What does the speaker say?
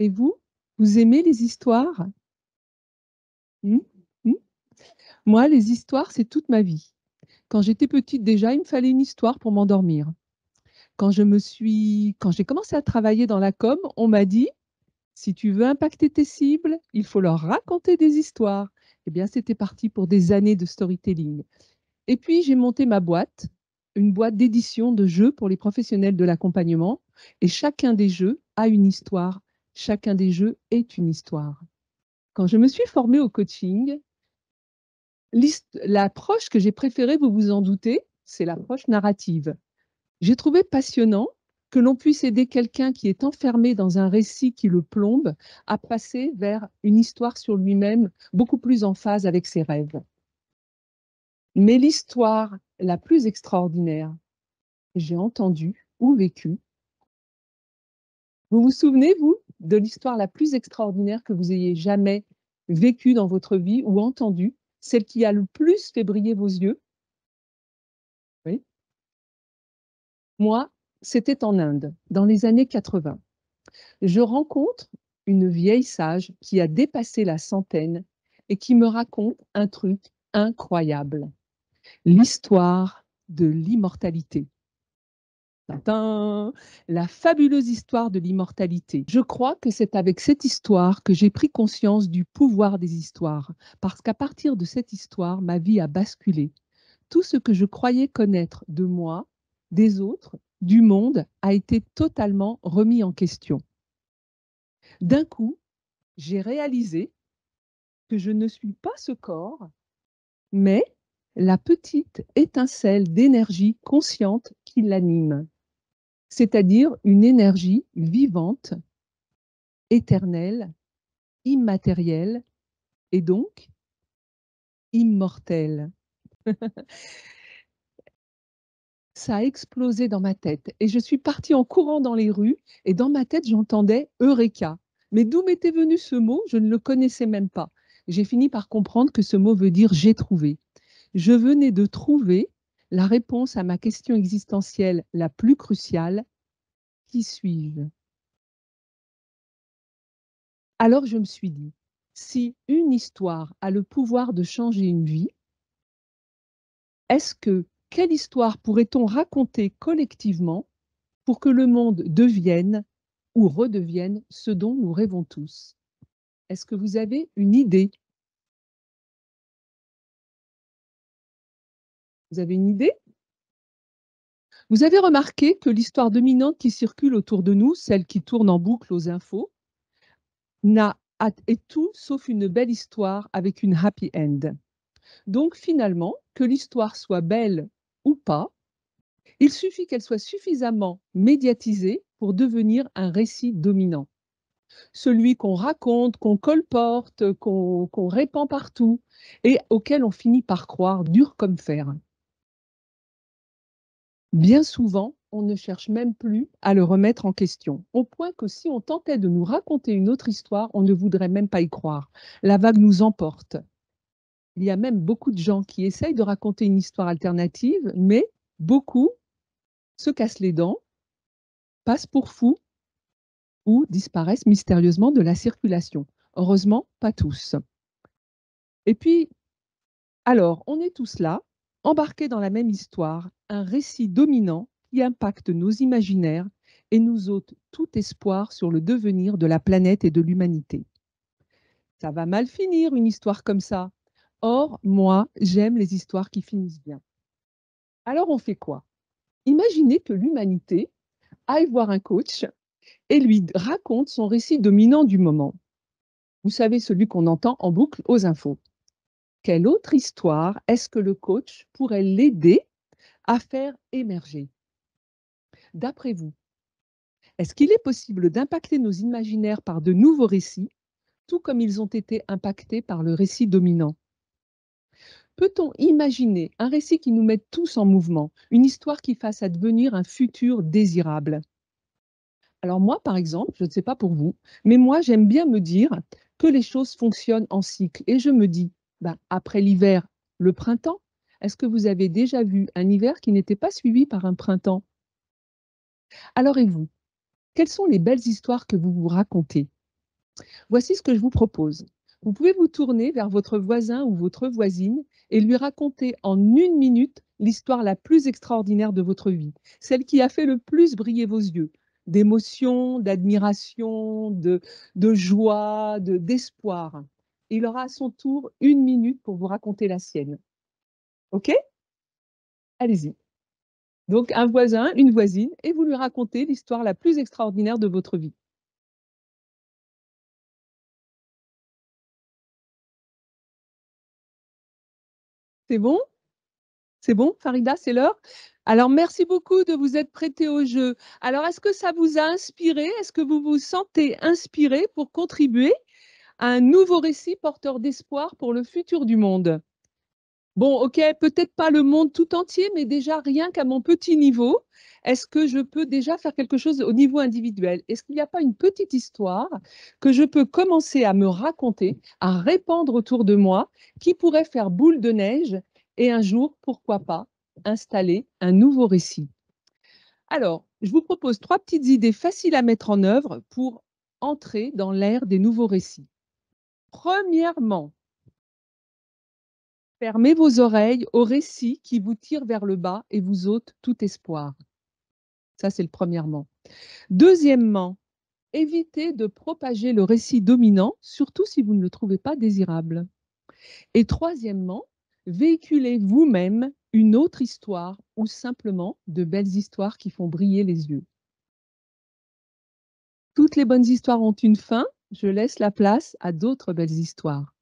Et vous? Vous aimez les histoires? Mmh, mmh. Moi, les histoires, c'est toute ma vie. Quand j'étais petite déjà, il me fallait une histoire pour m'endormir. Quand j'ai commencé à travailler dans la com, on m'a dit: «Si tu veux impacter tes cibles, il faut leur raconter des histoires». Eh bien, c'était parti pour des années de storytelling. Et puis, j'ai monté ma boîte, une boîte d'édition de jeux pour les professionnels de l'accompagnement et chacun des jeux a une histoire. Chacun des jeux est une histoire. Quand je me suis formée au coaching, l'approche que j'ai préférée, vous vous en doutez, c'est l'approche narrative. J'ai trouvé passionnant que l'on puisse aider quelqu'un qui est enfermé dans un récit qui le plombe à passer vers une histoire sur lui-même beaucoup plus en phase avec ses rêves. Mais l'histoire la plus extraordinaire que j'ai entendue ou vécue, vous vous souvenez, vous, de l'histoire la plus extraordinaire que vous ayez jamais vécue dans votre vie ou entendue, celle qui a le plus fait briller vos yeux? Oui. Moi, c'était en Inde, dans les années 80. Je rencontre une vieille sage qui a dépassé la centaine et qui me raconte un truc incroyable, l'histoire de l'immortalité. Tintin, la fabuleuse histoire de l'immortalité. Je crois que c'est avec cette histoire que j'ai pris conscience du pouvoir des histoires, parce qu'à partir de cette histoire, ma vie a basculé. Tout ce que je croyais connaître de moi, des autres, du monde, a été totalement remis en question. D'un coup, j'ai réalisé que je ne suis pas ce corps, mais la petite étincelle d'énergie consciente qui l'anime, c'est-à-dire une énergie vivante, éternelle, immatérielle et donc immortelle. Ça a explosé dans ma tête et je suis partie en courant dans les rues et dans ma tête, j'entendais Eureka. Mais d'où m'était venu ce mot? Je ne le connaissais même pas. J'ai fini par comprendre que ce mot veut dire j'ai trouvé. Je venais de trouver la réponse à ma question existentielle la plus cruciale: qui suis-je? Alors je me suis dit, si une histoire a le pouvoir de changer une vie, quelle histoire pourrait-on raconter collectivement pour que le monde devienne ou redevienne ce dont nous rêvons tous? Est-ce que vous avez une idée? Vous avez une idée? Vous avez remarqué que l'histoire dominante qui circule autour de nous, celle qui tourne en boucle aux infos, est tout sauf une belle histoire avec une happy end. Donc finalement, que l'histoire soit belle ou pas, il suffit qu'elle soit suffisamment médiatisée pour devenir un récit dominant. Celui qu'on raconte, qu'on colporte, qu'on répand partout et auquel on finit par croire dur comme fer. Bien souvent, on ne cherche même plus à le remettre en question, au point que si on tentait de nous raconter une autre histoire, on ne voudrait même pas y croire. La vague nous emporte. Il y a même beaucoup de gens qui essayent de raconter une histoire alternative, mais beaucoup se cassent les dents, passent pour fous ou disparaissent mystérieusement de la circulation. Heureusement, pas tous. Et puis, alors, on est tous là, embarqués dans la même histoire, un récit dominant qui impacte nos imaginaires et nous ôte tout espoir sur le devenir de la planète et de l'humanité. Ça va mal finir une histoire comme ça. Or, moi, j'aime les histoires qui finissent bien. Alors, on fait quoi? Imaginez que l'humanité aille voir un coach et lui raconte son récit dominant du moment. Vous savez, celui qu'on entend en boucle aux infos. Quelle autre histoire est-ce que le coach pourrait l'aider à faire émerger? D'après vous, est-ce qu'il est possible d'impacter nos imaginaires par de nouveaux récits, tout comme ils ont été impactés par le récit dominant? Peut-on imaginer un récit qui nous mette tous en mouvement, une histoire qui fasse advenir un futur désirable? Alors moi, par exemple, je ne sais pas pour vous, mais moi, j'aime bien me dire que les choses fonctionnent en cycle. Et je me dis, bah, après l'hiver, le printemps. Est-ce que vous avez déjà vu un hiver qui n'était pas suivi par un printemps? Alors et vous? Quelles sont les belles histoires que vous vous racontez? Voici ce que je vous propose. Vous pouvez vous tourner vers votre voisin ou votre voisine et lui raconter en 1 minute l'histoire la plus extraordinaire de votre vie, celle qui a fait le plus briller vos yeux, d'émotion, d'admiration, de joie, d'espoir. Il aura à son tour 1 minute pour vous raconter la sienne. OK? Allez-y. Donc un voisin, une voisine et vous lui racontez l'histoire la plus extraordinaire de votre vie. C'est bon? C'est bon, Farida, c'est l'heure? Alors merci beaucoup de vous être prêtée au jeu. Alors est-ce que ça vous a inspiré? Est-ce que vous vous sentez inspiré pour contribuer à un nouveau récit porteur d'espoir pour le futur du monde? Bon, OK, peut-être pas le monde tout entier, mais déjà rien qu'à mon petit niveau, est-ce que je peux déjà faire quelque chose au niveau individuel? Est-ce qu'il n'y a pas une petite histoire que je peux commencer à me raconter, à répandre autour de moi, qui pourrait faire boule de neige et un jour, pourquoi pas, installer un nouveau récit? Alors, je vous propose 3 petites idées faciles à mettre en œuvre pour entrer dans l'ère des nouveaux récits. Premièrement, fermez vos oreilles aux récits qui vous tirent vers le bas et vous ôtent tout espoir. Ça, c'est le premièrement. Deuxièmement, évitez de propager le récit dominant, surtout si vous ne le trouvez pas désirable. Et troisièmement, véhiculez vous-même une autre histoire ou simplement de belles histoires qui font briller les yeux. Toutes les bonnes histoires ont une fin, je laisse la place à d'autres belles histoires.